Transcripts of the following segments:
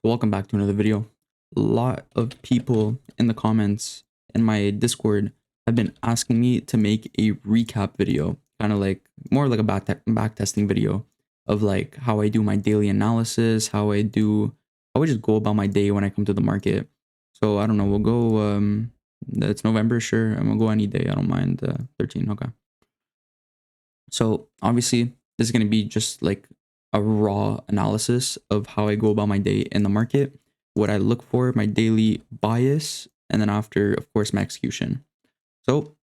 Welcome back to another video. A lot of people in the comments in my Discord have been asking me to make a recap video, kind of like more like a back testing video of like how I do my daily analysis, how I just go about my day when I come to the market. So I don't know, we'll go it's November, sure, and we'll go any day. I don't mind 13. Okay. So obviously this is going to be just like a raw analysis of how I go about my day in the market, what I look for, my daily bias, and then after, of course, my execution. So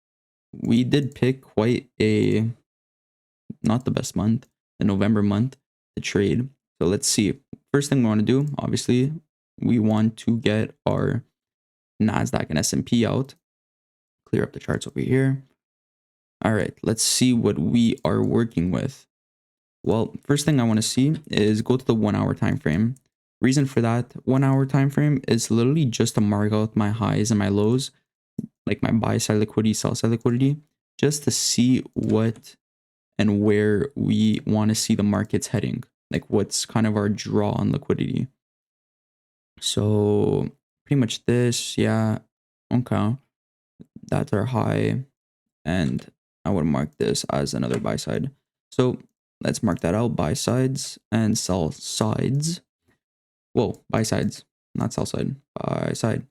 we did pick quite a, not the best month, the November month to trade. So let's see. First thing we want to do, obviously, we want to get our NASDAQ and S&P out. Clear up the charts over here. All right, let's see what we are working with. Well, first thing I want to see is go to the 1 hour time frame. Reason for that 1 hour time frame is literally just to mark out my highs and my lows, like my buy side liquidity, sell side liquidity, just to see what and where we want to see the markets heading, like what's kind of our draw on liquidity. So pretty much this, yeah, okay, that's our high, and I would mark this as another buy side. So let's mark that out, buy sides and sell sides. Whoa, buy sides, not sell side, buy side.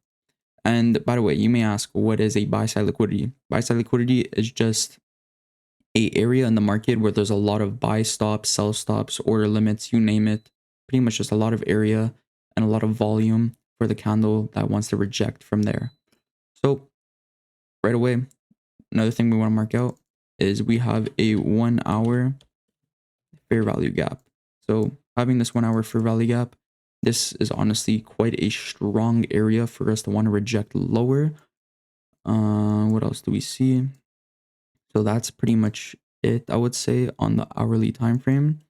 And by the way, you may ask, what is a buy side liquidity? Buy side liquidity is just a area in the market where there's a lot of buy stops, sell stops, order limits, you name it. Pretty much just a lot of area and a lot of volume for the candle that wants to reject from there. So right away, another thing we want to mark out is we have a 1 hour fair value gap. So having this 1 hour fair value gap, this is honestly quite a strong area for us to want to reject lower. What else do we see? So that's pretty much it, I would say, on the hourly time frame.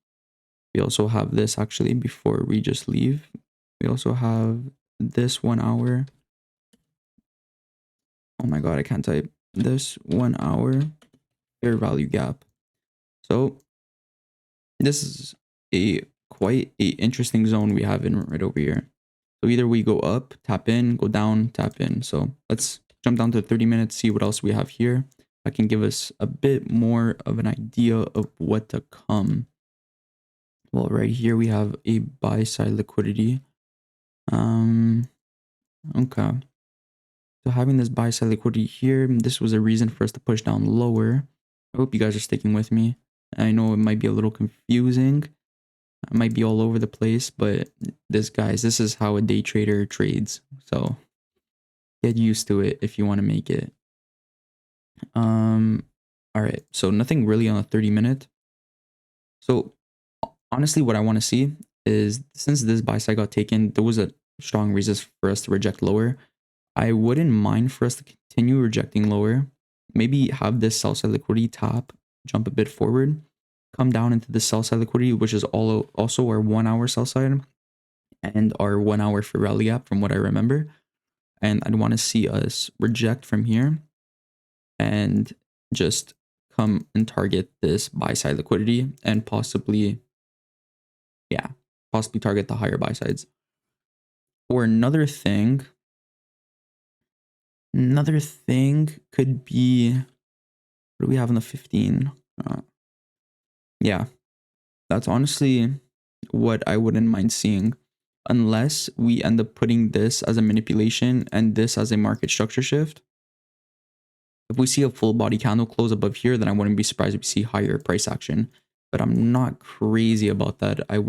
We also have this actually before we just leave. We also have this 1 hour. Oh my god, I can't type. This 1 hour fair value gap. So this is quite a interesting zone we have in right over here. So either we go up, tap in, go down, tap in. So let's jump down to 30 minutes, see what else we have here. That can give us a bit more of an idea of what to come. Well, right here we have a buy side liquidity. Okay. So having this buy side liquidity here, this was a reason for us to push down lower. I hope you guys are sticking with me. I know it might be a little confusing. I might be all over the place, but this is how a day trader trades. So get used to it if you want to make it. All right. So nothing really on a 30-minute. So honestly, what I want to see is since this buy side got taken, there was a strong reason for us to reject lower. I wouldn't mind for us to continue rejecting lower. Maybe have this sell side liquidity tap, jump a bit forward, come down into the sell side liquidity, which is also our 1 hour sell side and our 1 hour for rally gap from what I remember. And I'd want to see us reject from here and just come and target this buy side liquidity and possibly target the higher buy sides. Or another thing could be, what do we have in the 15? Yeah, that's honestly what I wouldn't mind seeing, unless we end up putting this as a manipulation and this as a market structure shift. If we see a full body candle close above here, then I wouldn't be surprised if we see higher price action, but I'm not crazy about that. I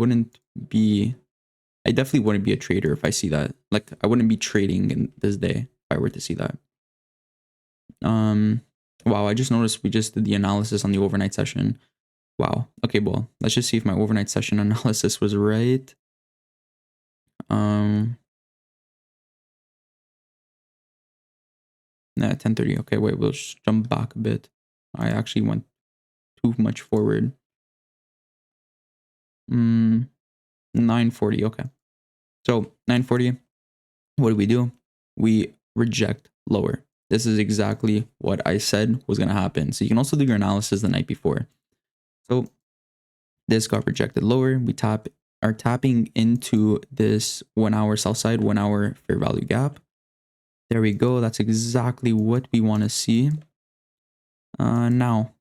definitely wouldn't be a trader if I see that. Like, I wouldn't be trading in this day if I were to see that. Wow, I just noticed we just did the analysis on the overnight session. Wow. Okay, well, let's just see if my overnight session analysis was right. Nah, 10:30. Okay, wait, we'll just jump back a bit. I actually went too much forward. 9:40. Okay. So 9:40. What do? We reject lower. This is exactly what I said was going to happen. So you can also do your analysis the night before. So this got rejected lower. We tap are tapping into this 1 hour sell side, 1 hour fair value gap. There we go. That's exactly what we want to see. Now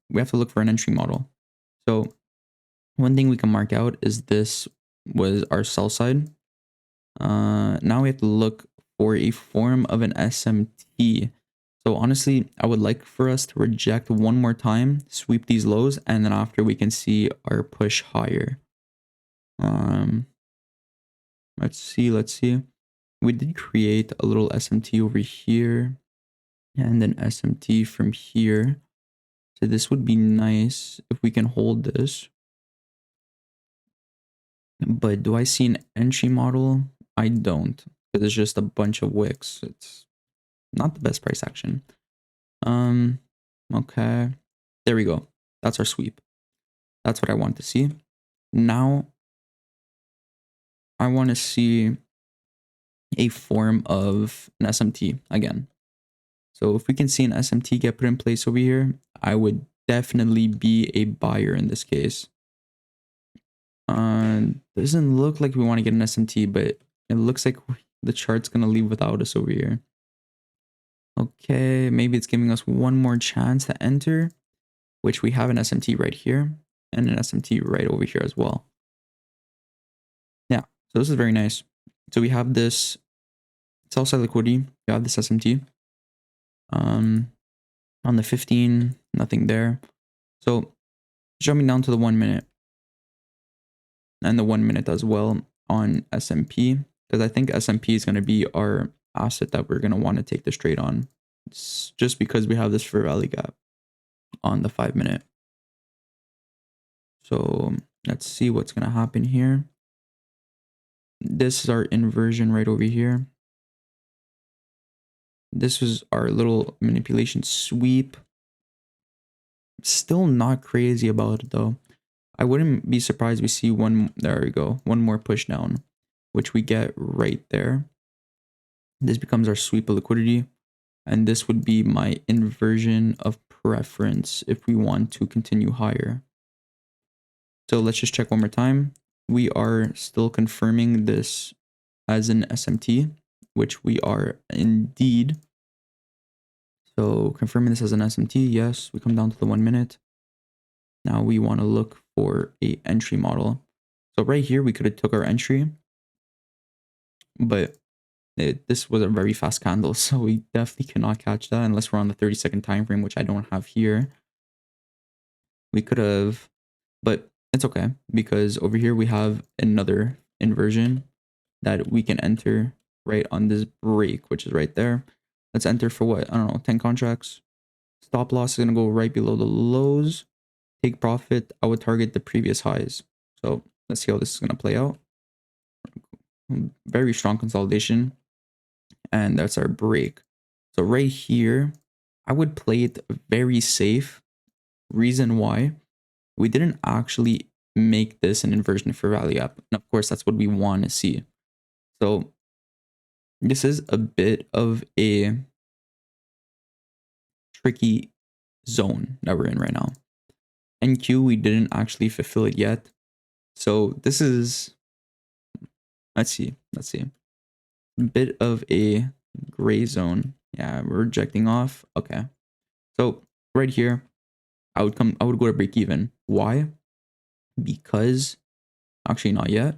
we have to look for an entry model. So one thing we can mark out is this was our sell side. Now we have to look for a form of an SMT. So honestly, I would like for us to reject one more time, sweep these lows, and then after we can see our push higher. Let's see. We did create a little SMT over here and then SMT from here. So this would be nice if we can hold this. But do I see an entry model? I don't. It's just a bunch of wicks. It's not the best price action. Okay. There we go. That's our sweep. That's what I want to see. Now I want to see a form of an SMT again. So if we can see an SMT get put in place over here, I would definitely be a buyer in this case. Doesn't look like we want to get an SMT, but it looks like the chart's going to leave without us over here. Okay, maybe it's giving us one more chance to enter, which we have an SMT right here and an SMT right over here as well. Yeah, so this is very nice. So we have this sell side liquidity, we have this SMT. On the 15, nothing there. So jumping down to the 1 minute and the 1 minute as well on SMP, because I think SMP is going to be our asset that we're going to want to take this trade on. It's just because we have this fair value gap on the 5 minute. So let's see what's going to happen here. This is our inversion right over here. This was our little manipulation sweep. Still not crazy about it though. I wouldn't be surprised we see one, there we go, one more push down, which we get right there. This becomes our sweep of liquidity. And this would be my inversion of preference if we want to continue higher. So let's just check one more time. We are still confirming this as an SMT, which we are indeed. So confirming this as an SMT, yes, we come down to the 1 minute. Now we want to look for a entry model. So right here, we could have took our entry, but this was a very fast candle. So we definitely cannot catch that unless we're on the 30-second time frame, which I don't have here. We could have, but it's okay because over here we have another inversion that we can enter right on this break, which is right there. Let's enter for what? I don't know, 10 contracts. Stop loss is going to go right below the lows. Take profit, I would target the previous highs. So let's see how this is going to play out. Very strong consolidation. And that's our break. So right here, I would play it very safe. Reason why, we didn't actually make this an inversion for value up. And of course, that's what we want to see. So this is a bit of a tricky zone that we're in right now. NQ, we didn't actually fulfill it yet. So this is, let's see, a bit of a gray zone. Yeah, we're rejecting off. Okay. So right here, I would go to break even. Why? Because, actually not yet.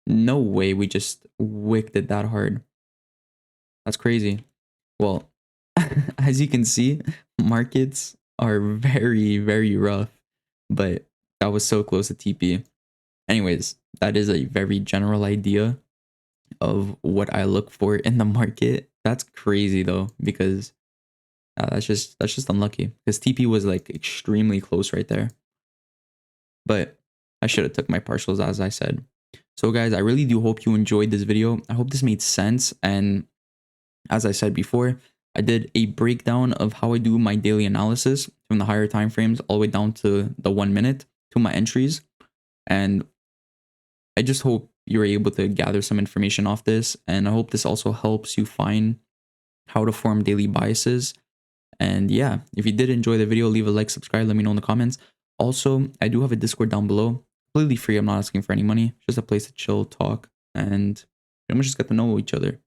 No way we just wicked it that hard. That's crazy. Well, as you can see, markets are very, very rough, but that was so close to TP. Anyways, that is a very general idea of what I look for in the market. That's crazy though, because that's just unlucky because TP was like extremely close right there. But I should have took my partials, as I said. So guys, I really do hope you enjoyed this video. I hope this made sense. And as I said before, I did a breakdown of how I do my daily analysis from the higher time frames all the way down to the 1 minute to my entries. And I just hope you're able to gather some information off this. And I hope this also helps you find how to form daily biases. And yeah, if you did enjoy the video, leave a like, subscribe, let me know in the comments. Also, I do have a Discord down below, completely free. I'm not asking for any money, just a place to chill, talk, and pretty much just get to know each other.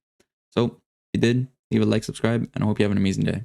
So if you did, leave a like, subscribe, and I hope you have an amazing day.